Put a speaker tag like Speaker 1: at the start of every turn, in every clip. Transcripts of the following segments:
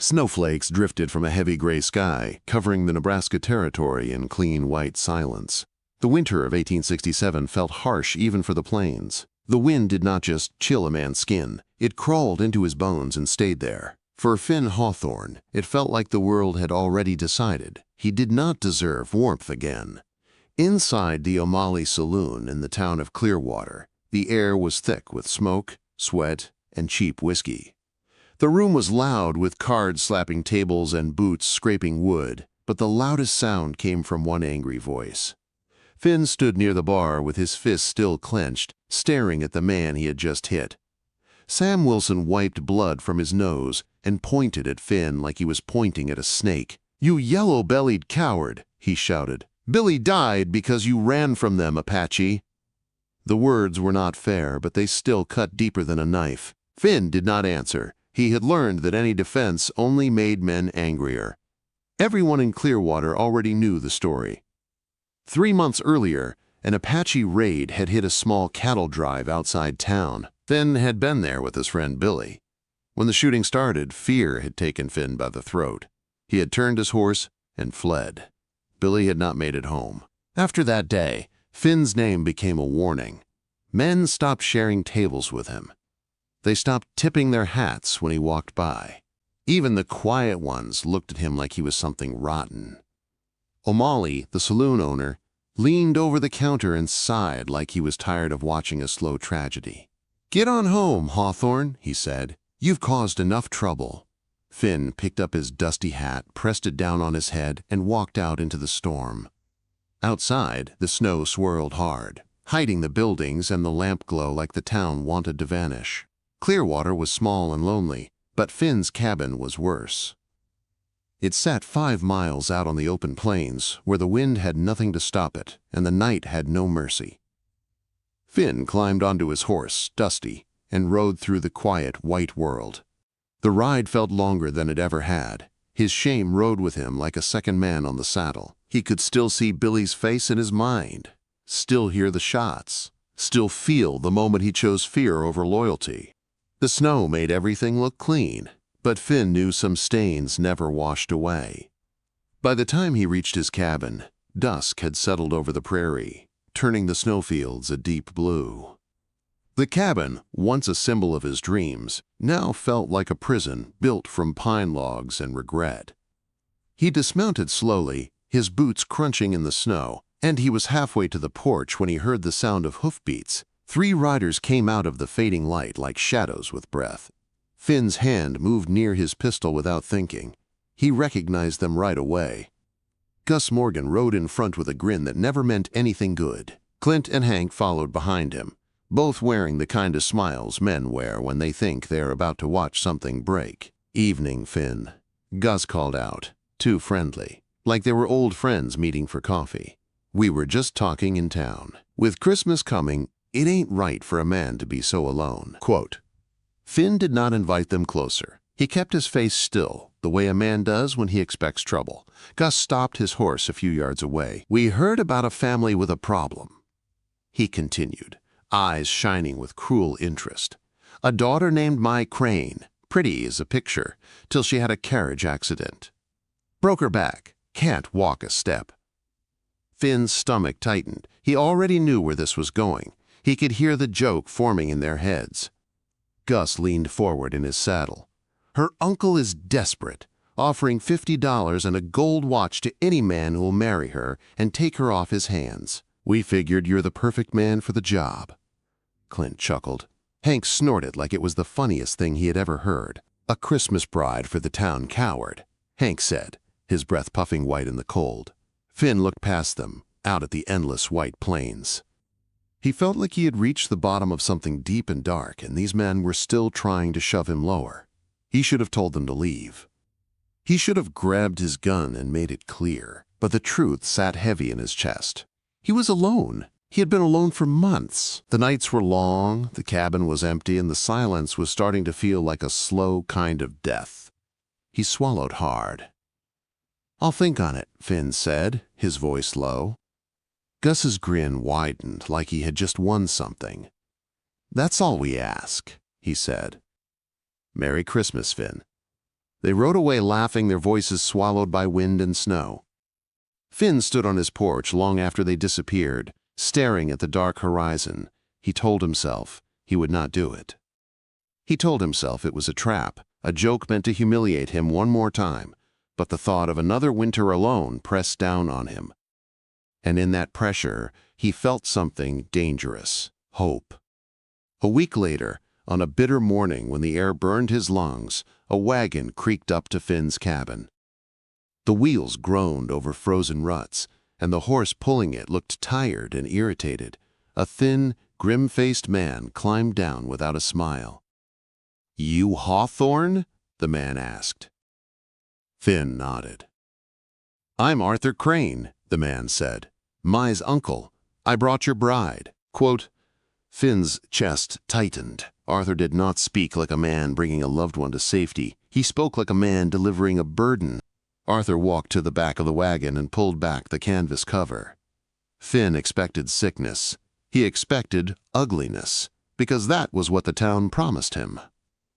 Speaker 1: Snowflakes drifted from a heavy gray sky, covering the Nebraska Territory in clean white silence. The winter of 1867 felt harsh even for the plains. The wind did not just chill a man's skin, it crawled into his bones and stayed there. For Finn Hawthorne, it felt like the world had already decided he did not deserve warmth again. Inside the O'Malley Saloon in the town of Clearwater, the air was thick with smoke, sweat, and cheap whiskey. The room was loud with cards slapping tables and boots scraping wood, but the loudest sound came from one angry voice. Finn stood near the bar with his fists still clenched, staring at the man he had just hit. Sam Wilson wiped blood from his nose and pointed at Finn like he was pointing at a snake. "You yellow-bellied coward," he shouted. "Billy died because you ran from them, Apache." The words were not fair, but they still cut deeper than a knife. Finn did not answer. He had learned that any defense only made men angrier. Everyone in Clearwater already knew the story. 3 months earlier, an Apache raid had hit a small cattle drive outside town. Finn had been there with his friend Billy. When the shooting started, fear had taken Finn by the throat. He had turned his horse and fled. Billy had not made it home. After that day, Finn's name became a warning. Men stopped sharing tables with him. They stopped tipping their hats when he walked by. Even the quiet ones looked at him like he was something rotten. O'Malley, the saloon owner, leaned over the counter and sighed like he was tired of watching a slow tragedy. "Get on home, Hawthorne," he said. "You've caused enough trouble." Finn picked up his dusty hat, pressed it down on his head, and walked out into the storm. Outside, the snow swirled hard, hiding the buildings and the lamp glow like the town wanted to vanish. Clearwater was small and lonely, but Finn's cabin was worse. It sat 5 miles out on the open plains, where the wind had nothing to stop it, and the night had no mercy. Finn climbed onto his horse, Dusty, and rode through the quiet, white world. The ride felt longer than it ever had. His shame rode with him like a second man on the saddle. He could still see Billy's face in his mind, still hear the shots, still feel the moment he chose fear over loyalty. The snow made everything look clean, but Finn knew some stains never washed away. By the time he reached his cabin, dusk had settled over the prairie, turning the snowfields a deep blue. The cabin, once a symbol of his dreams, now felt like a prison built from pine logs and regret. He dismounted slowly, his boots crunching in the snow, and he was halfway to the porch when he heard the sound of hoofbeats. 3 riders came out of the fading light like shadows with breath. Finn's hand moved near his pistol without thinking. He recognized them right away. Gus Morgan rode in front with a grin that never meant anything good. Clint and Hank followed behind him, both wearing the kind of smiles men wear when they think they are about to watch something break. "Evening, Finn," Gus called out, too friendly, like they were old friends meeting for coffee. "We were just talking in town. With Christmas coming, it ain't right for a man to be so alone." Quote. Finn did not invite them closer. He kept his face still, the way a man does when he expects trouble. Gus stopped his horse a few yards away. "We heard about a family with a problem," he continued, eyes shining with cruel interest. "A daughter named Mai Crane, pretty as a picture, till she had a carriage accident. Broke her back, can't walk a step." Finn's stomach tightened. He already knew where this was going. He could hear the joke forming in their heads. Gus leaned forward in his saddle. "Her uncle is desperate, offering $50 and a gold watch to any man who will marry her and take her off his hands. We figured you're the perfect man for the job." Clint chuckled. Hank snorted like it was the funniest thing he had ever heard. "A Christmas bride for the town coward," Hank said, his breath puffing white in the cold. Finn looked past them, out at the endless white plains. He felt like he had reached the bottom of something deep and dark, and these men were still trying to shove him lower. He should have told them to leave. He should have grabbed his gun and made it clear, but the truth sat heavy in his chest. He was alone. He had been alone for months. The nights were long, the cabin was empty, and the silence was starting to feel like a slow kind of death. He swallowed hard. "I'll think on it," Finn said, his voice low. Gus's grin widened like he had just won something. "That's all we ask," he said. "Merry Christmas, Finn." They rode away laughing, their voices swallowed by wind and snow. Finn stood on his porch long after they disappeared, staring at the dark horizon. He told himself he would not do it. He told himself it was a trap, a joke meant to humiliate him one more time, but the thought of another winter alone pressed down on him. And in that pressure, he felt something dangerous: hope. A week later, on a bitter morning when the air burned his lungs, a wagon creaked up to Finn's cabin. The wheels groaned over frozen ruts, and the horse pulling it looked tired and irritated. A thin, grim-faced man climbed down without a smile. "You Hawthorne?" the man asked. Finn nodded. "I'm Arthur Crane," the man said. "Mai's uncle. I brought your bride." Quote, Finn's chest tightened. Arthur did not speak like a man bringing a loved one to safety. He spoke like a man delivering a burden. Arthur walked to the back of the wagon and pulled back the canvas cover. Finn expected sickness. He expected ugliness, because that was what the town promised him.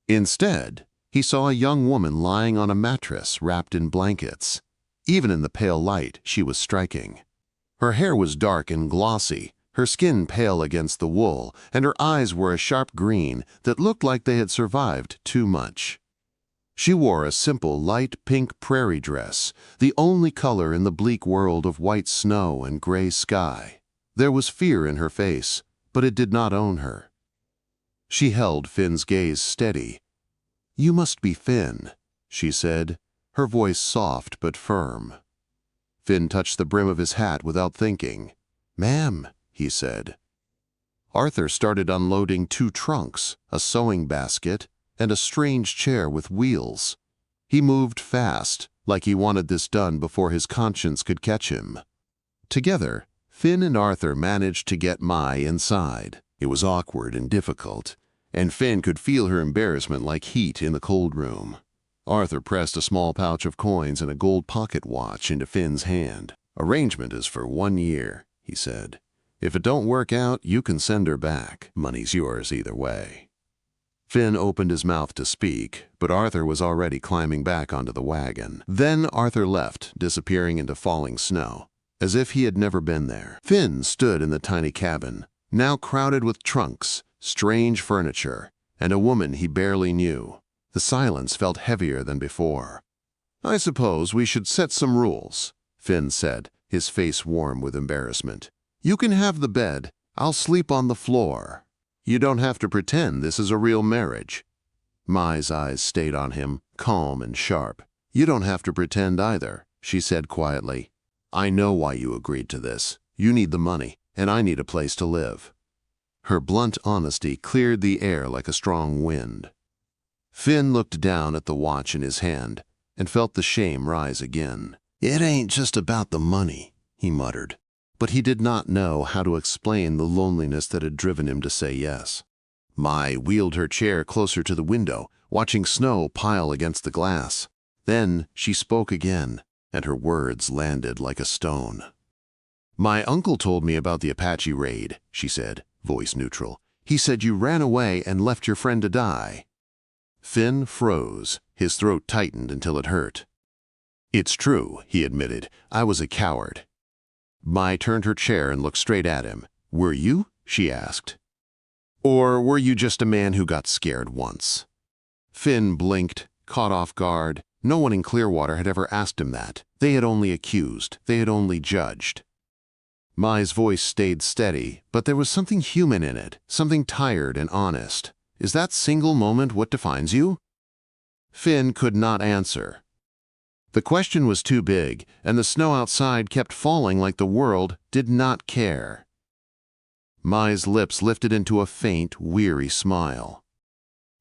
Speaker 1: Instead, he saw a young woman lying on a mattress wrapped in blankets. Even in the pale light, she was striking. Her hair was dark and glossy, her skin pale against the wool, and her eyes were a sharp green that looked like they had survived too much. She wore a simple light pink prairie dress, the only color in the bleak world of white snow and gray sky. There was fear in her face, but it did not own her. She held Finn's gaze steady. "You must be Finn," she said, her voice soft but firm. Finn touched the brim of his hat without thinking. "Ma'am," he said. Arthur started unloading 2 trunks, a sewing basket, and a strange chair with wheels. He moved fast, like he wanted this done before his conscience could catch him. Together, Finn and Arthur managed to get Mai inside. It was awkward and difficult, and Finn could feel her embarrassment like heat in the cold room. Arthur pressed a small pouch of coins and a gold pocket watch into Finn's hand. "Arrangement is for 1 year," he said. "If it don't work out, you can send her back. Money's yours either way." Finn opened his mouth to speak, but Arthur was already climbing back onto the wagon. Then Arthur left, disappearing into falling snow, as if he had never been there. Finn stood in the tiny cabin, now crowded with trunks, strange furniture, and a woman he barely knew. The silence felt heavier than before. "I suppose we should set some rules," Finn said, his face warm with embarrassment. "You can have the bed. I'll sleep on the floor. You don't have to pretend this is a real marriage." Mai's eyes stayed on him, calm and sharp. "You don't have to pretend either," she said quietly. "I know why you agreed to this. You need the money, and I need a place to live." Her blunt honesty cleared the air like a strong wind. Finn looked down at the watch in his hand and felt the shame rise again. "It ain't just about the money," he muttered, but he did not know how to explain the loneliness that had driven him to say yes. Mai wheeled her chair closer to the window, watching snow pile against the glass. Then she spoke again, and her words landed like a stone. "My uncle told me about the Apache raid," she said, voice neutral. "He said you ran away and left your friend to die." Finn froze, his throat tightened until it hurt. "It's true," he admitted. "I was a coward." Mai turned her chair and looked straight at him. "Were you?" she asked. "Or were you just a man who got scared once?" Finn blinked, caught off guard. No one in Clearwater had ever asked him that. They had only accused. They had only judged. Mai's voice stayed steady, but there was something human in it, something tired and honest. "Is that single moment what defines you?" Finn could not answer. The question was too big, and the snow outside kept falling like the world did not care. Mai's lips lifted into a faint, weary smile.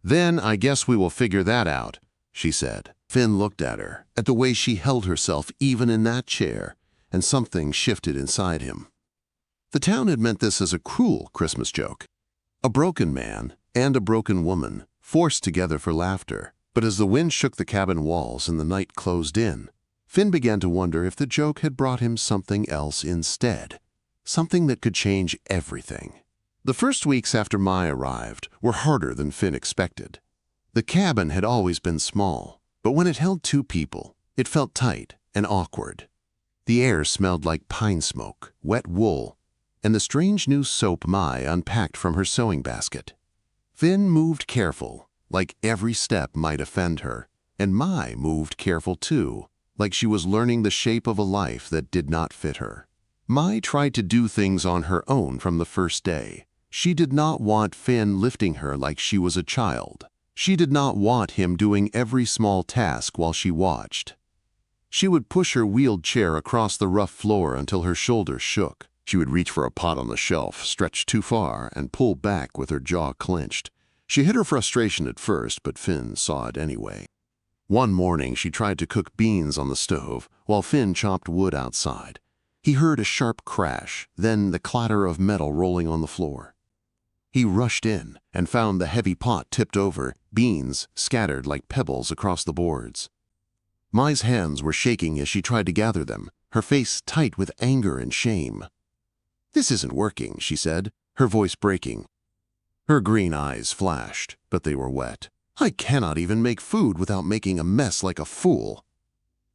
Speaker 1: "Then I guess we will figure that out," she said. Finn looked at her, at the way she held herself even in that chair, and something shifted inside him. The town had meant this as a cruel Christmas joke. A broken man and a broken woman, forced together for laughter. But as the wind shook the cabin walls and the night closed in, Finn began to wonder if the joke had brought him something else instead, something that could change everything. The first weeks after Mai arrived were harder than Finn expected. The cabin had always been small. But when it held two people, it felt tight and awkward. The air smelled like pine smoke, wet wool, and the strange new soap Mai unpacked from her sewing basket. Finn moved careful, like every step might offend her, and Mai moved careful too, like she was learning the shape of a life that did not fit her. Mai tried to do things on her own from the first day. She did not want Finn lifting her like she was a child. She did not want him doing every small task while she watched. She would push her wheeled chair across the rough floor until her shoulders shook. She would reach for a pot on the shelf, stretch too far, and pull back with her jaw clenched. She hid her frustration at first, but Finn saw it anyway. One morning, she tried to cook beans on the stove while Finn chopped wood outside. He heard a sharp crash, then the clatter of metal rolling on the floor. He rushed in and found the heavy pot tipped over, beans scattered like pebbles across the boards. Mai's hands were shaking as she tried to gather them, her face tight with anger and shame. "This isn't working," she said, her voice breaking. Her green eyes flashed, but they were wet. "I cannot even make food without making a mess like a fool."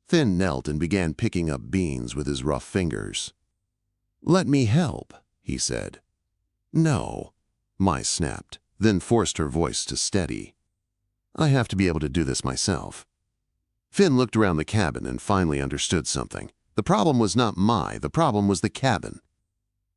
Speaker 1: Finn knelt and began picking up beans with his rough fingers. "Let me help," he said. "No," Mai snapped, then forced her voice to steady. "I have to be able to do this myself." Finn looked around the cabin and finally understood something. The problem was not Mai, the problem was the cabin.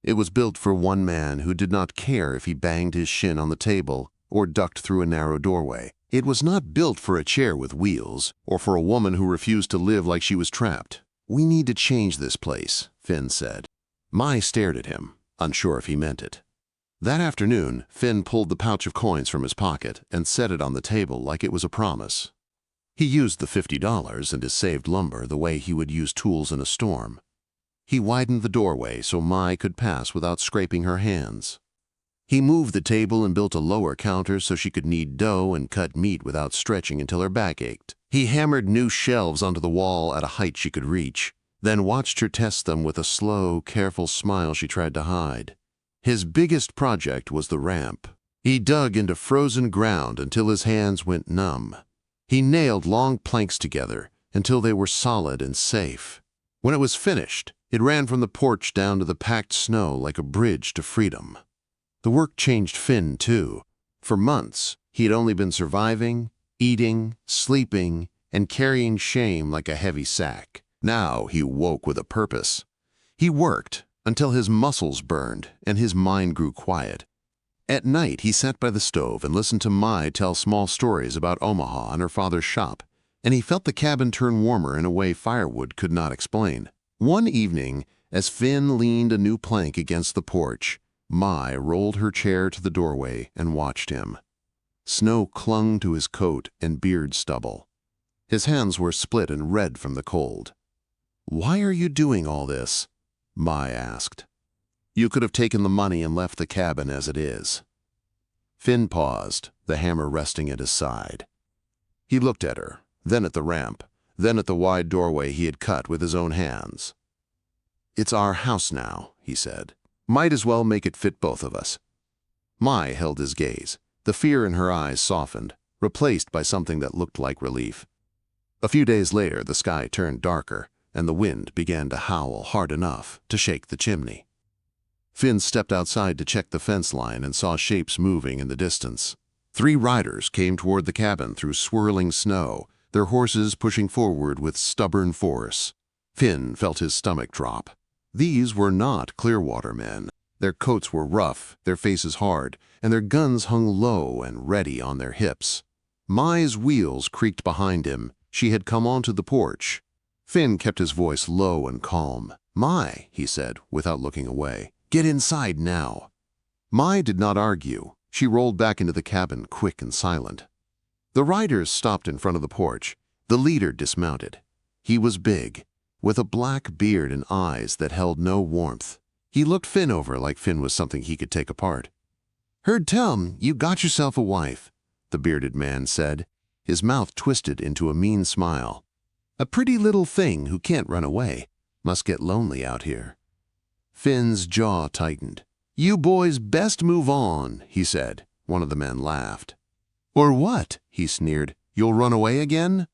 Speaker 1: It was built for one man who did not care if he banged his shin on the table or ducked through a narrow doorway. It was not built for a chair with wheels or for a woman who refused to live like she was trapped. "We need to change this place," Finn said. Mai stared at him, unsure if he meant it. That afternoon, Finn pulled the pouch of coins from his pocket and set it on the table like it was a promise. He used the $50 and his saved lumber the way he would use tools in a storm. He widened the doorway so Mai could pass without scraping her hands. He moved the table and built a lower counter so she could knead dough and cut meat without stretching until her back ached. He hammered new shelves onto the wall at a height she could reach, then watched her test them with a slow, careful smile she tried to hide. His biggest project was the ramp. He dug into frozen ground until his hands went numb. He nailed long planks together until they were solid and safe. When it was finished, it ran from the porch down to the packed snow like a bridge to freedom. The work changed Finn, too. For months, he had only been surviving, eating, sleeping, and carrying shame like a heavy sack. Now he woke with a purpose. He worked until his muscles burned and his mind grew quiet. At night, he sat by the stove and listened to Mai tell small stories about Omaha and her father's shop, and he felt the cabin turn warmer in a way firewood could not explain. One evening, as Finn leaned a new plank against the porch, Mai rolled her chair to the doorway and watched him. Snow clung to his coat and beard stubble. His hands were split and red from the cold. "Why are you doing all this?" Mai asked. "You could have taken the money and left the cabin as it is." Finn paused, the hammer resting at his side. He looked at her, then at the ramp, then at the wide doorway he had cut with his own hands. "It's our house now," he said. "Might as well make it fit both of us." Mai held his gaze. The fear in her eyes softened, replaced by something that looked like relief. A few days later, the sky turned darker, and the wind began to howl hard enough to shake the chimney. Finn stepped outside to check the fence line and saw shapes moving in the distance. 3 riders came toward the cabin through swirling snow, their horses pushing forward with stubborn force. Finn felt his stomach drop. These were not Clearwater men. Their coats were rough, their faces hard, and their guns hung low and ready on their hips. Mai's wheels creaked behind him. She had come onto the porch. Finn kept his voice low and calm. "Mai," he said, without looking away. "Get inside now." Mai did not argue. She rolled back into the cabin, quick and silent. The riders stopped in front of the porch. The leader dismounted. He was big, with a black beard and eyes that held no warmth. He looked Finn over like Finn was something he could take apart. "Heard tell you got yourself a wife," the bearded man said, his mouth twisted into a mean smile. "A pretty little thing who can't run away. Must get lonely out here." Finn's jaw tightened. "You boys best move on," he said. One of the men laughed. "Or what?" he sneered. "You'll run away again?"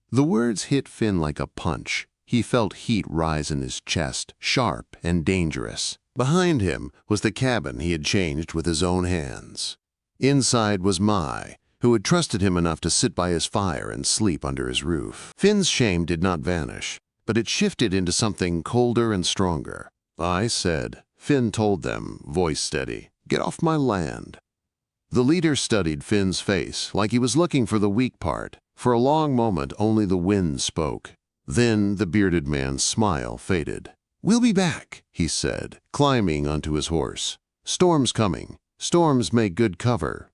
Speaker 1: The words hit Finn like a punch. He felt heat rise in his chest, sharp and dangerous. Behind him was the cabin he had changed with his own hands. Inside was Mai, who had trusted him enough to sit by his fire and sleep under his roof. Finn's shame did not vanish, but it shifted into something colder and stronger. "I said," Finn told them, voice steady, "get off my land." The leader studied Finn's face like he was looking for the weak part. For a long moment, only the wind spoke. Then the bearded man's smile faded. "We'll be back," he said, climbing onto his horse. "Storm's coming. Storms make good cover."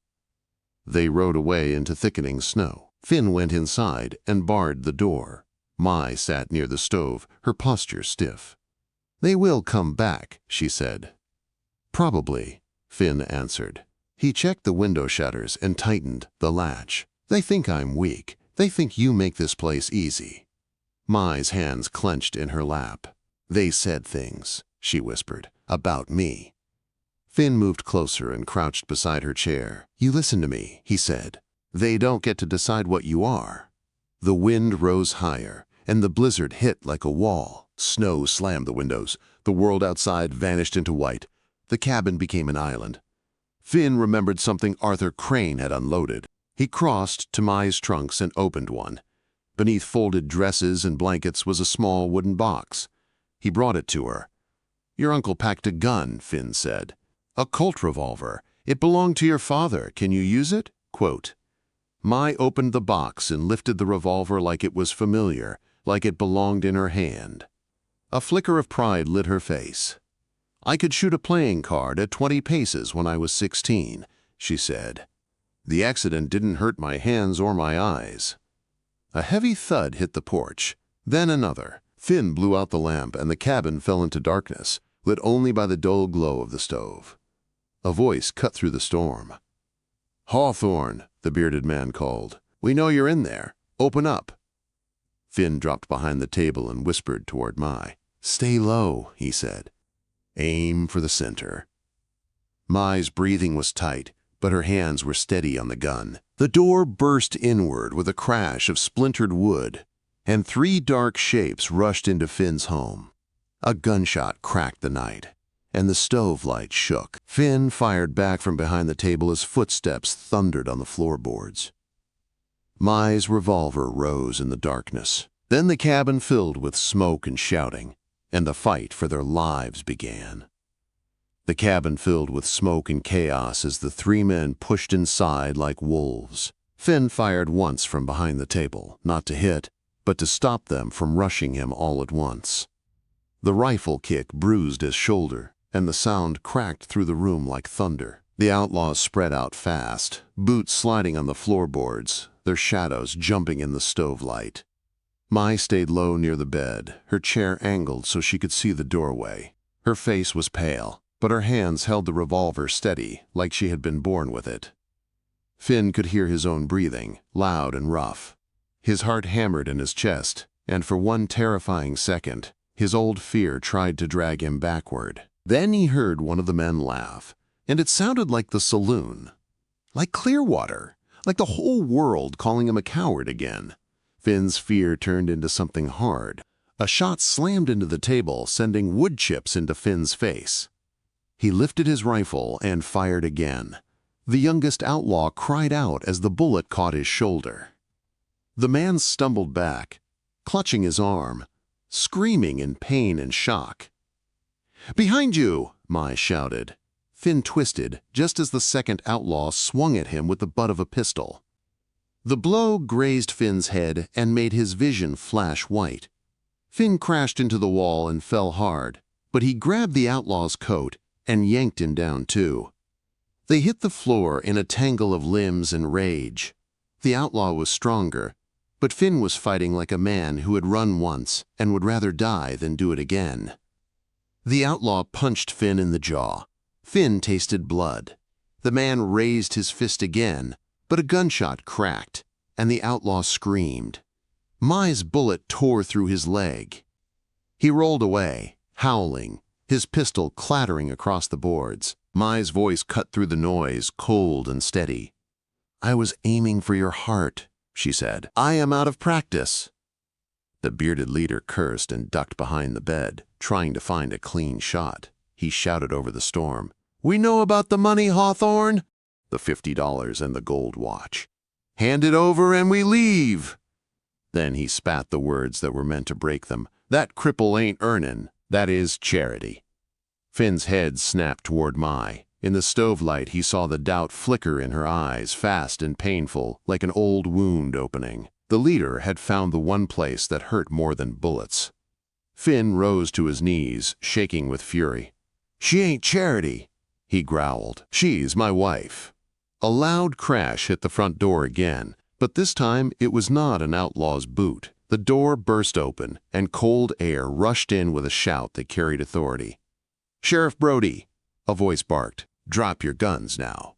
Speaker 1: They rode away into thickening snow. Finn went inside and barred the door. Mai sat near the stove, her posture stiff. "They will come back," she said. "Probably," Finn answered. He checked the window shutters and tightened the latch. "They think I'm weak. They think you make this place easy." Mai's hands clenched in her lap. "They said things," she whispered, "about me." Finn moved closer and crouched beside her chair. "You listen to me," he said. "They don't get to decide what you are." The wind rose higher, and the blizzard hit like a wall. Snow slammed the windows. The world outside vanished into white. The cabin became an island. Finn remembered something Arthur Crane had unloaded. He crossed to Mai's trunks and opened one. Beneath folded dresses and blankets was a small wooden box. He brought it to her. "Your uncle packed a gun," Finn said. "A Colt revolver. It belonged to your father. Can you use it?" Quote. Mai opened the box and lifted the revolver like it was familiar, like it belonged in her hand. A flicker of pride lit her face. "I could shoot a playing card at 20 paces when I was 16, she said. "The accident didn't hurt my hands or my eyes." A heavy thud hit the porch, then another. Finn blew out the lamp and the cabin fell into darkness, lit only by the dull glow of the stove. A voice cut through the storm. "Hawthorne," the bearded man called. "We know you're in there. Open up." Finn dropped behind the table and whispered toward Mai. "Stay low," he said. "Aim for the center." Mai's breathing was tight, but her hands were steady on the gun. The door burst inward with a crash of splintered wood, and 3 dark shapes rushed into Finn's home. A gunshot cracked the night, and the stove light shook. Finn fired back from behind the table as footsteps thundered on the floorboards. Mai's revolver rose in the darkness. Then the cabin filled with smoke and shouting, and the fight for their lives began. The cabin filled with smoke and chaos as the 3 men pushed inside like wolves. Finn fired once from behind the table, not to hit, but to stop them from rushing him all at once. The rifle kick bruised his shoulder, and the sound cracked through the room like thunder. The outlaws spread out fast, boots sliding on the floorboards, their shadows jumping in the stove light. Mai stayed low near the bed, her chair angled so she could see the doorway. Her face was pale, but her hands held the revolver steady, like she had been born with it. Finn could hear his own breathing, loud and rough. His heart hammered in his chest, and for one terrifying second, his old fear tried to drag him backward. Then he heard one of the men laugh, and it sounded like the saloon. Like Clearwater, like the whole world calling him a coward again. Finn's fear turned into something hard. A shot slammed into the table, sending wood chips into Finn's face. He lifted his rifle and fired again. The youngest outlaw cried out as the bullet caught his shoulder. The man stumbled back, clutching his arm, screaming in pain and shock. "Behind you!" Mai shouted. Finn twisted just as the second outlaw swung at him with the butt of a pistol. The blow grazed Finn's head and made his vision flash white. Finn crashed into the wall and fell hard, but he grabbed the outlaw's coat and yanked him down too. They hit the floor in a tangle of limbs and rage. The outlaw was stronger, but Finn was fighting like a man who had run once and would rather die than do it again. The outlaw punched Finn in the jaw. Finn tasted blood. The man raised his fist again, but a gunshot cracked, and the outlaw screamed. Mai's bullet tore through his leg. He rolled away, howling, his pistol clattering across the boards. Mai's voice cut through the noise, cold and steady. "I was aiming for your heart," she said. I am out of practice. The bearded leader cursed and ducked behind the bed, trying to find a clean shot. He shouted over the storm, "We know about the money, Hawthorne!" The $50 and the gold watch. "Hand it over and we leave!" Then he spat the words that were meant to break them. "That cripple ain't earnin'. That is charity." Finn's head snapped toward Mai. In the stove light, he saw the doubt flicker in her eyes, fast and painful, like an old wound opening. The leader had found the one place that hurt more than bullets. Finn rose to his knees, shaking with fury. "She ain't charity," he growled. "She's my wife." A loud crash hit the front door again, but this time it was not an outlaw's boot. The door burst open, and cold air rushed in with a shout that carried authority. "Sheriff Brody," a voice barked. "Drop your guns now."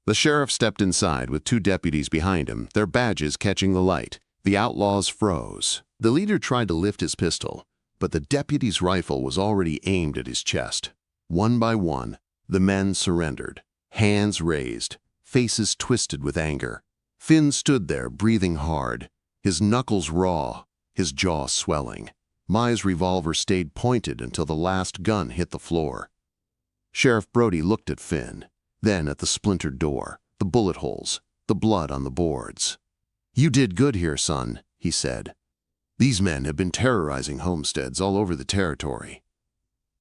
Speaker 1: The sheriff stepped inside with 2 deputies behind him, their badges catching the light. The outlaws froze. The leader tried to lift his pistol, but the deputy's rifle was already aimed at his chest. One by one, the men surrendered, hands raised, faces twisted with anger. Finn stood there, breathing hard, his knuckles raw, his jaw swelling. Mai's revolver stayed pointed until the last gun hit the floor. Sheriff Brody looked at Finn, then at the splintered door, the bullet holes, the blood on the boards. "You did good here, son," he said. "These men have been terrorizing homesteads all over the territory."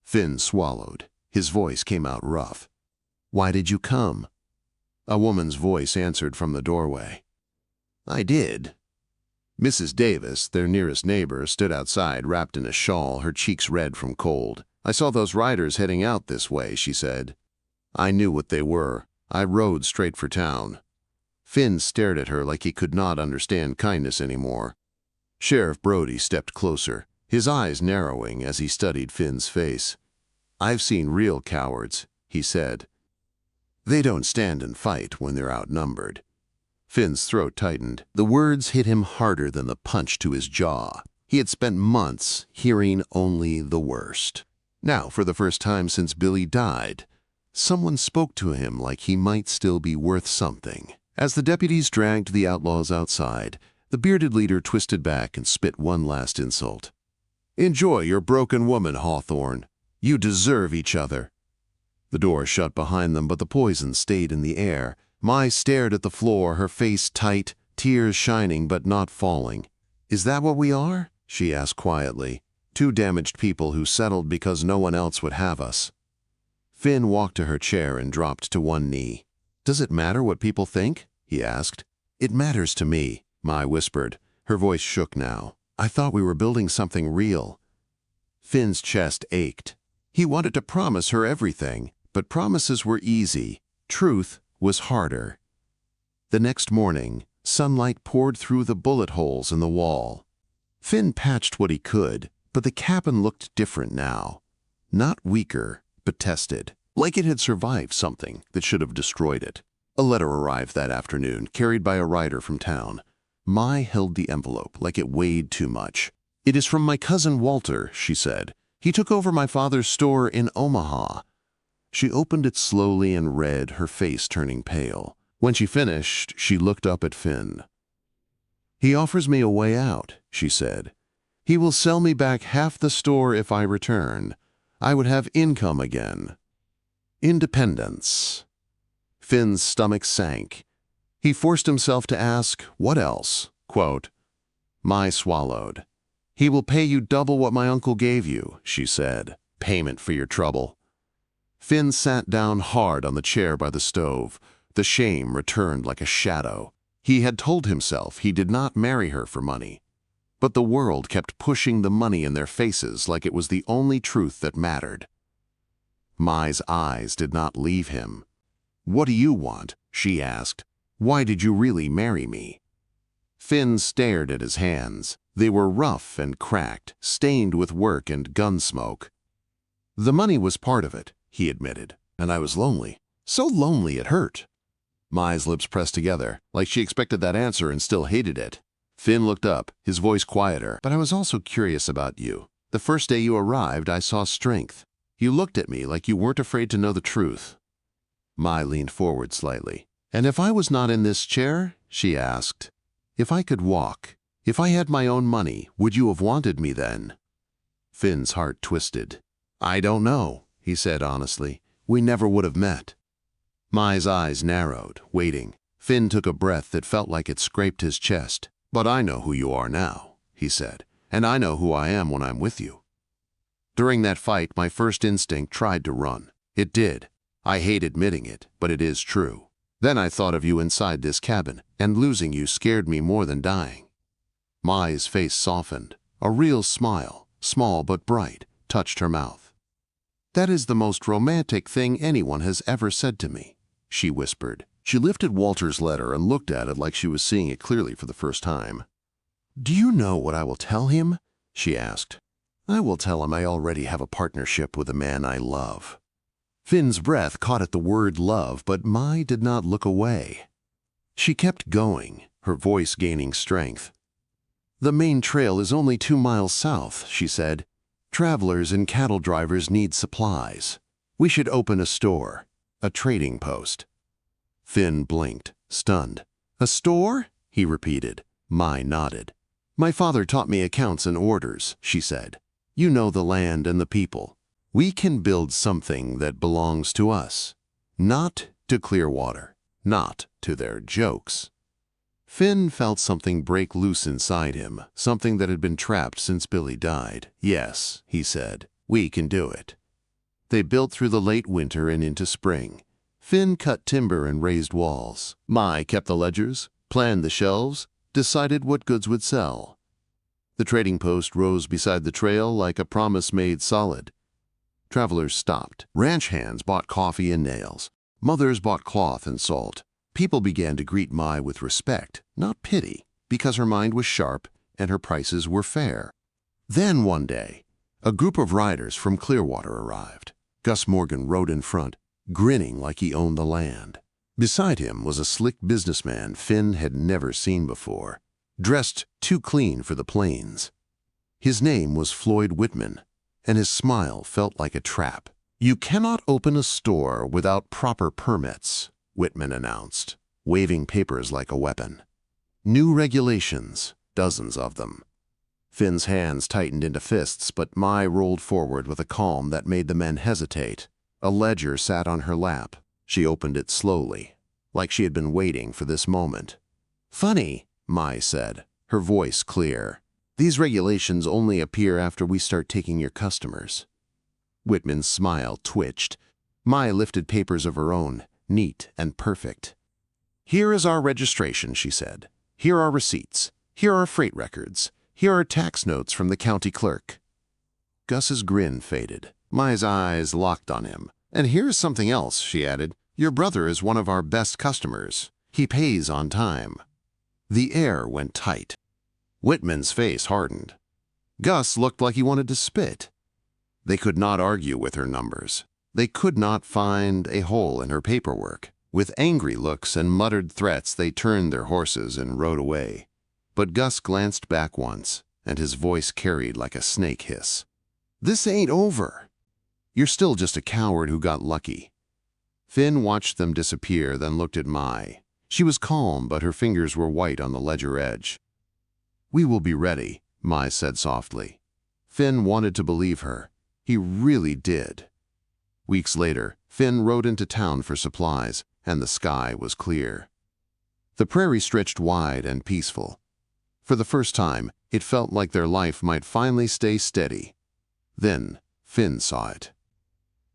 Speaker 1: Finn swallowed. His voice came out rough. "Why did you come?" A woman's voice answered from the doorway. "I did." Mrs. Davis, their nearest neighbor, stood outside wrapped in a shawl, her cheeks red from cold. "I saw those riders heading out this way," she said. "I knew what they were. I rode straight for town." Finn stared at her like he could not understand kindness anymore. Sheriff Brody stepped closer, his eyes narrowing as he studied Finn's face. "I've seen real cowards," he said. "They don't stand and fight when they're outnumbered." Finn's throat tightened. The words hit him harder than the punch to his jaw. He had spent months hearing only the worst. Now, for the first time since Billy died, someone spoke to him like he might still be worth something. As the deputies dragged the outlaws outside, the bearded leader twisted back and spit one last insult. "Enjoy your broken woman, Hawthorne. You deserve each other." The door shut behind them, but the poison stayed in the air. Mai stared at the floor, her face tight, tears shining but not falling. "Is that what we are?" she asked quietly. "2 damaged people who settled because no one else would have us." Finn walked to her chair and dropped to one knee. "Does it matter what people think?" he asked. "It matters to me," Mai whispered. Her voice shook now. "I thought we were building something real." Finn's chest ached. He wanted to promise her everything, but promises were easy. Truth was harder. The next morning, sunlight poured through the bullet holes in the wall. Finn patched what he could, but the cabin looked different now. Not weaker, but tested, like it had survived something that should have destroyed it. A letter arrived that afternoon, carried by a rider from town. Mai held the envelope like it weighed too much. "It is from my cousin Walter," she said. "He took over my father's store in Omaha." She opened it slowly and read, her face turning pale. When she finished, she looked up at Finn. "He offers me a way out," she said. "He will sell me back half the store if I return. I would have income again. Independence." Finn's stomach sank. He forced himself to ask, "What else?" Quote, Mai swallowed. "He will pay you double what my uncle gave you," she said. "Payment for your trouble." Finn sat down hard on the chair by the stove. The shame returned like a shadow. He had told himself he did not marry her for money. But the world kept pushing the money in their faces like it was the only truth that mattered. Mai's eyes did not leave him. "What do you want?" she asked. "Why did you really marry me?" Finn stared at his hands. They were rough and cracked, stained with work and gun smoke. "The money was part of it," he admitted, "and I was lonely. So lonely it hurt." Mai's lips pressed together, like she expected that answer and still hated it. Finn looked up, his voice quieter. "But I was also curious about you. The first day you arrived, I saw strength. You looked at me like you weren't afraid to know the truth." Mai leaned forward slightly. "And if I was not in this chair?" she asked. If I could walk, if I had my own money, would you have wanted me then?" Finn's heart twisted. "I don't know," he said honestly. "We never would have met." Mai's eyes narrowed, waiting. Finn took a breath that felt like it scraped his chest. "But I know who you are now," he said, "and I know who I am when I'm with you." During that fight, my first instinct tried to run. It did. I hate admitting it, but it is true. Then I thought of you inside this cabin, and losing you scared me more than dying. Mai's face softened. A real smile, small but bright, touched her mouth. "That is the most romantic thing anyone has ever said to me," she whispered. She lifted Walter's letter and looked at it like she was seeing it clearly for the first time. "Do you know what I will tell him?" she asked. "I will tell him I already have a partnership with a man I love." Finn's breath caught at the word love, but Mai did not look away. She kept going, her voice gaining strength. "The main trail is only 2 miles south," she said. "Travelers and cattle drivers need supplies. We should open a store, a trading post." Finn blinked, stunned. "A store?" he repeated. Mai nodded. "My father taught me accounts and orders," she said. "You know the land and the people. We can build something that belongs to us, not to Clearwater, not to their jokes." Finn felt something break loose inside him, something that had been trapped since Billy died. "Yes," he said, "we can do it." They built through the late winter and into spring. Finn cut timber and raised walls. Mai kept the ledgers, planned the shelves, decided what goods would sell. The trading post rose beside the trail like a promise made solid. Travelers stopped. Ranch hands bought coffee and nails. Mothers bought cloth and salt. People began to greet Mai with respect, not pity, because her mind was sharp and her prices were fair. Then one day, a group of riders from Clearwater arrived. Gus Morgan rode in front, grinning like he owned the land. Beside him was a slick businessman Finn had never seen before, dressed too clean for the plains. His name was Floyd Whitman, and his smile felt like a trap. "You cannot open a store without proper permits," Whitman announced, waving papers like a weapon. "New regulations, dozens of them." Finn's hands tightened into fists, but Mai rolled forward with a calm that made the men hesitate. A ledger sat on her lap. She opened it slowly, like she had been waiting for this moment. "Funny," Mai said, her voice clear. "These regulations only appear after we start taking your customers." Whitman's smile twitched. Mai lifted papers of her own, neat and perfect. "Here is our registration," she said. "Here are receipts. Here are freight records. Here are tax notes from the county clerk." Gus's grin faded. Mai's eyes locked on him. "And here's something else," she added. "Your brother is one of our best customers. He pays on time." The air went tight. Whitman's face hardened. Gus looked like he wanted to spit. They could not argue with her numbers. They could not find a hole in her paperwork. With angry looks and muttered threats, they turned their horses and rode away. But Gus glanced back once, and his voice carried like a snake hiss. "This ain't over. You're still just a coward who got lucky." Finn watched them disappear, then looked at Mai. She was calm, but her fingers were white on the ledger edge. "We will be ready," Mai said softly. Finn wanted to believe her. He really did. Weeks later, Finn rode into town for supplies, and the sky was clear. The prairie stretched wide and peaceful. For the first time, it felt like their life might finally stay steady. Then, Finn saw it.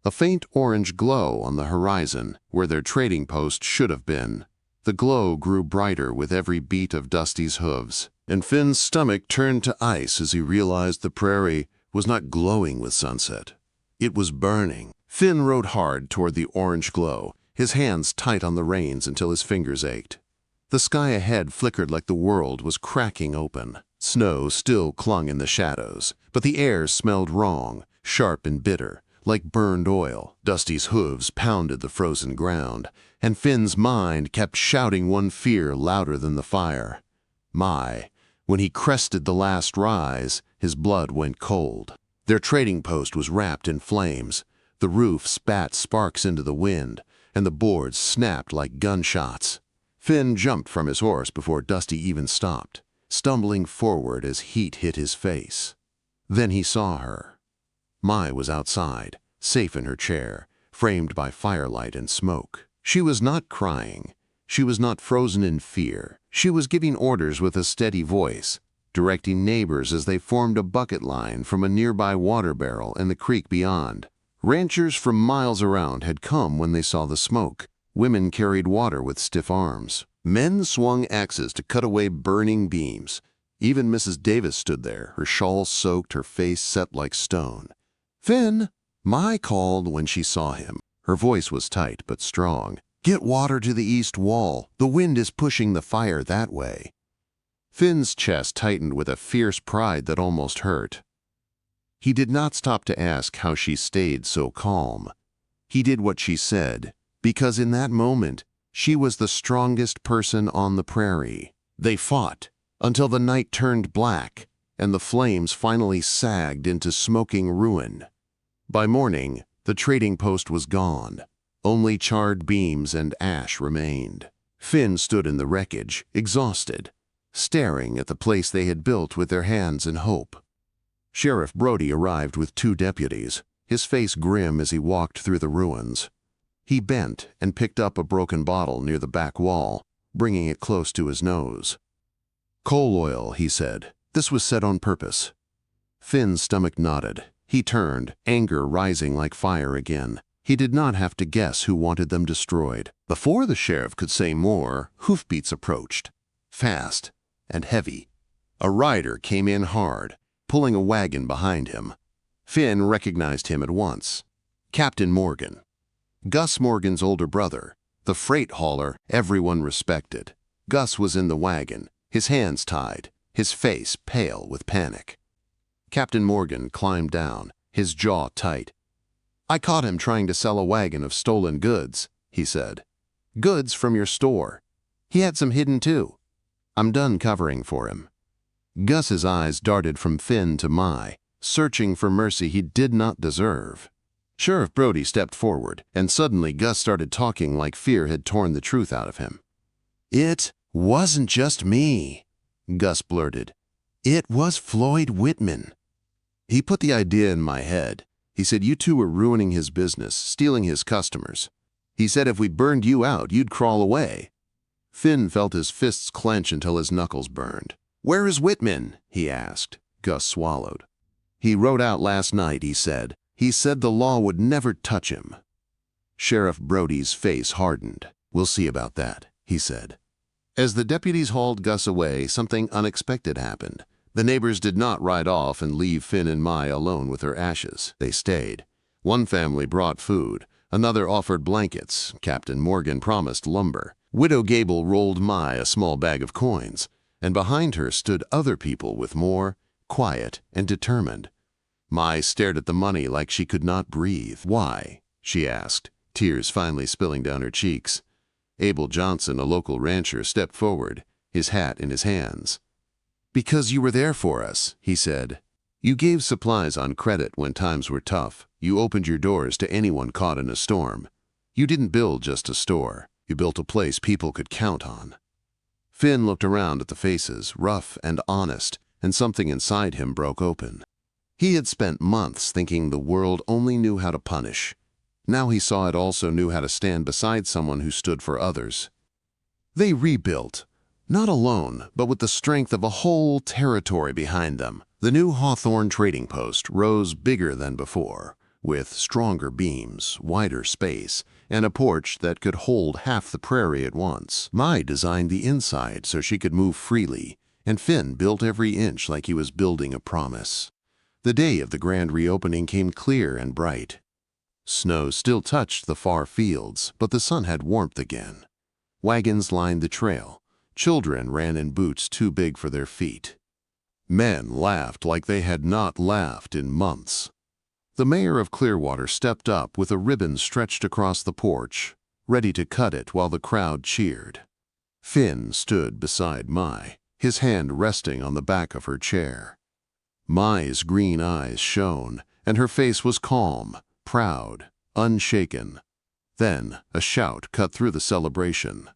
Speaker 1: A faint orange glow on the horizon, where their trading post should have been. The glow grew brighter with every beat of Dusty's hooves, and Finn's stomach turned to ice as he realized the prairie was not glowing with sunset. It was burning. Finn rode hard toward the orange glow, his hands tight on the reins until his fingers ached. The sky ahead flickered like the world was cracking open. Snow still clung in the shadows, but the air smelled wrong, sharp and bitter, like burned oil. Dusty's hooves pounded the frozen ground, and Finn's mind kept shouting one fear louder than the fire. Mai, when he crested the last rise, his blood went cold. Their trading post was wrapped in flames. The roof spat sparks into the wind, and the boards snapped like gunshots. Finn jumped from his horse before Dusty even stopped, stumbling forward as heat hit his face. Then he saw her. Mai was outside, safe in her chair, framed by firelight and smoke. She was not crying. She was not frozen in fear. She was giving orders with a steady voice, directing neighbors as they formed a bucket line from a nearby water barrel in the creek beyond. Ranchers from miles around had come when they saw the smoke. Women carried water with stiff arms. Men swung axes to cut away burning beams. Even Mrs. Davis stood there, her shawl soaked, her face set like stone. "Finn!" Mai called when she saw him. Her voice was tight but strong. "Get water to the east wall. The wind is pushing the fire that way." Finn's chest tightened with a fierce pride that almost hurt. He did not stop to ask how she stayed so calm. He did what she said, because in that moment, she was the strongest person on the prairie. They fought until the night turned black and the flames finally sagged into smoking ruin. By morning, the trading post was gone. Only charred beams and ash remained. Finn stood in the wreckage, exhausted, staring at the place they had built with their hands in hope. Sheriff Brody arrived with 2 deputies, his face grim as he walked through the ruins. He bent and picked up a broken bottle near the back wall, bringing it close to his nose. "Coal oil," he said. "This was said on purpose." Finn's stomach knotted. He turned, anger rising like fire again. He did not have to guess who wanted them destroyed. Before the sheriff could say more, hoofbeats approached, fast and heavy. A rider came in hard, pulling a wagon behind him. Finn recognized him at once. Captain Morgan. Gus Morgan's older brother, the freight hauler everyone respected. Gus was in the wagon, his hands tied, his face pale with panic. Captain Morgan climbed down, his jaw tight. "I caught him trying to sell a wagon of stolen goods," he said. "Goods from your store. He had some hidden too. I'm done covering for him." Gus's eyes darted from Finn to Mai, searching for mercy he did not deserve. Sheriff Brody stepped forward, and suddenly Gus started talking like fear had torn the truth out of him. "It wasn't just me," Gus blurted. "It was Floyd Whitman. He put the idea in my head. He said you two were ruining his business, stealing his customers. He said if we burned you out, you'd crawl away." Finn felt his fists clench until his knuckles burned. "Where is Whitman?" he asked. Gus swallowed. "He rode out last night," he said. "He said the law would never touch him." Sheriff Brody's face hardened. "We'll see about that," he said. As the deputies hauled Gus away, something unexpected happened. The neighbors did not ride off and leave Finn and Mai alone with her ashes. They stayed. One family brought food. Another offered blankets. Captain Morgan promised lumber. Widow Gable rolled Mai a small bag of coins, and behind her stood other people with more, quiet and determined. Mai stared at the money like she could not breathe. "Why?" she asked, tears finally spilling down her cheeks. Abel Johnson, a local rancher, stepped forward, his hat in his hands. "Because you were there for us," he said. "You gave supplies on credit when times were tough. You opened your doors to anyone caught in a storm. You didn't build just a store. You built a place people could count on." Finn looked around at the faces, rough and honest, and something inside him broke open. He had spent months thinking the world only knew how to punish. Now he saw it also knew how to stand beside someone who stood for others. They rebuilt, not alone, but with the strength of a whole territory behind them. The new Hawthorne trading post rose bigger than before, with stronger beams, wider space, and a porch that could hold half the prairie at once. Mai designed the inside so she could move freely, and Finn built every inch like he was building a promise. The day of the grand reopening came clear and bright. Snow still touched the far fields, but the sun had warmth again. Wagons lined the trail. Children ran in boots too big for their feet. Men laughed like they had not laughed in months. The mayor of Clearwater stepped up with a ribbon stretched across the porch, ready to cut it while the crowd cheered. Finn stood beside Mai, his hand resting on the back of her chair. Mai's green eyes shone, and her face was calm, proud, unshaken. Then a shout cut through the celebration.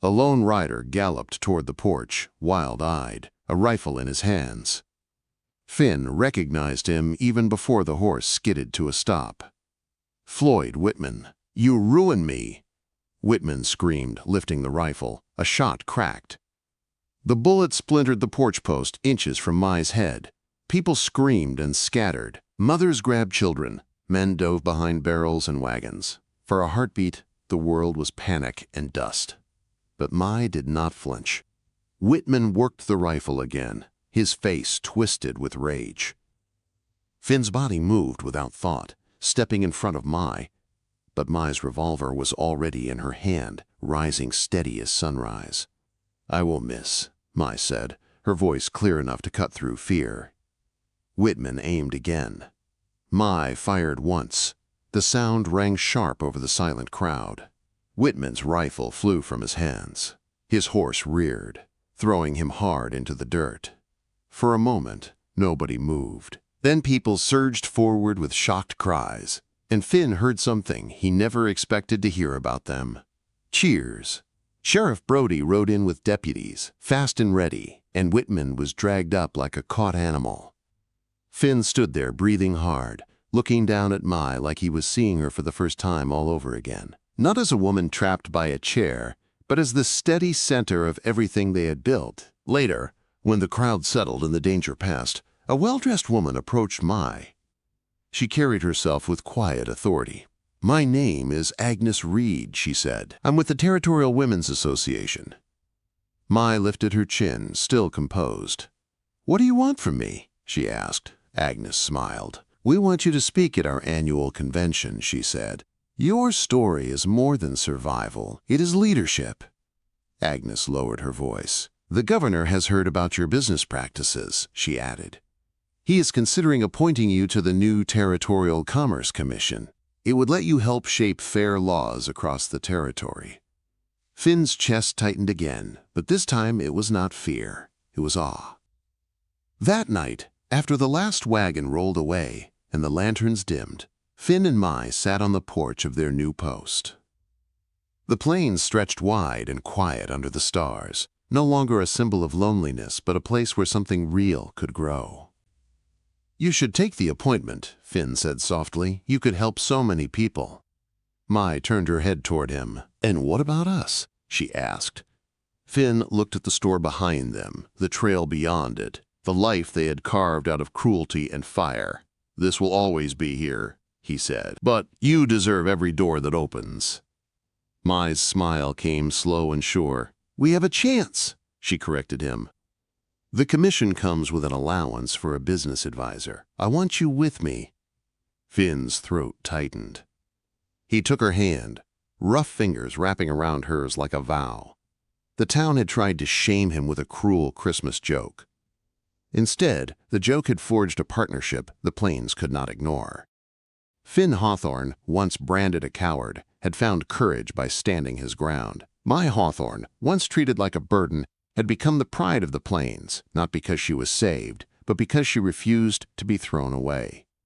Speaker 1: A lone rider galloped toward the porch, wild-eyed, a rifle in his hands. Finn recognized him even before the horse skidded to a stop. "Floyd Whitman, you ruined me!" Whitman screamed, lifting the rifle. A shot cracked. The bullet splintered the porch post inches from Mai's head. People screamed and scattered. Mothers grabbed children. Men dove behind barrels and wagons. For a heartbeat, the world was panic and dust. But Mai did not flinch. Whitman worked the rifle again, his face twisted with rage. Finn's body moved without thought, stepping in front of Mai. But Mai's revolver was already in her hand, rising steady as sunrise. "I will miss," Mai said, her voice clear enough to cut through fear. Whitman aimed again. Mai fired once. The sound rang sharp over the silent crowd. Whitman's rifle flew from his hands. His horse reared, throwing him hard into the dirt. For a moment, nobody moved. Then people surged forward with shocked cries, and Finn heard something he never expected to hear about them. Cheers. Sheriff Brody rode in with deputies, fast and ready, and Whitman was dragged up like a caught animal. Finn stood there breathing hard, looking down at Mai like he was seeing her for the first time all over again. Not as a woman trapped by a chair, but as the steady center of everything they had built. Later, when the crowd settled and the danger passed, a well-dressed woman approached Mai. She carried herself with quiet authority. "My name is Agnes Reed," she said. "I'm with the Territorial Women's Association." Mai lifted her chin, still composed. "What do you want from me?" she asked. Agnes smiled. "We want you to speak at our annual convention," she said. "Your story is more than survival. It is leadership." Agnes lowered her voice. "The governor has heard about your business practices," she added. "He is considering appointing you to the new Territorial Commerce Commission. It would let you help shape fair laws across the territory." Finn's chest tightened again, but this time it was not fear. It was awe. That night, after the last wagon rolled away and the lanterns dimmed, Finn and Mai sat on the porch of their new post. The plains stretched wide and quiet under the stars, no longer a symbol of loneliness, but a place where something real could grow. "You should take the appointment," Finn said softly. "You could help so many people." Mai turned her head toward him. "And what about us?" she asked. Finn looked at the store behind them, the trail beyond it, the life they had carved out of cruelty and fire. "This will always be here," he said. "But you deserve every door that opens." Mai's smile came slow and sure. "We have a chance," she corrected him. "The commission comes with an allowance for a business advisor. I want you with me." Finn's throat tightened. He took her hand, rough fingers wrapping around hers like a vow. The town had tried to shame him with a cruel Christmas joke. Instead, the joke had forged a partnership the plains could not ignore. Finn Hawthorne, once branded a coward, had found courage by standing his ground. Mai Hawthorne, once treated like a burden, had become the pride of the plains, not because she was saved, but because she refused to be thrown away.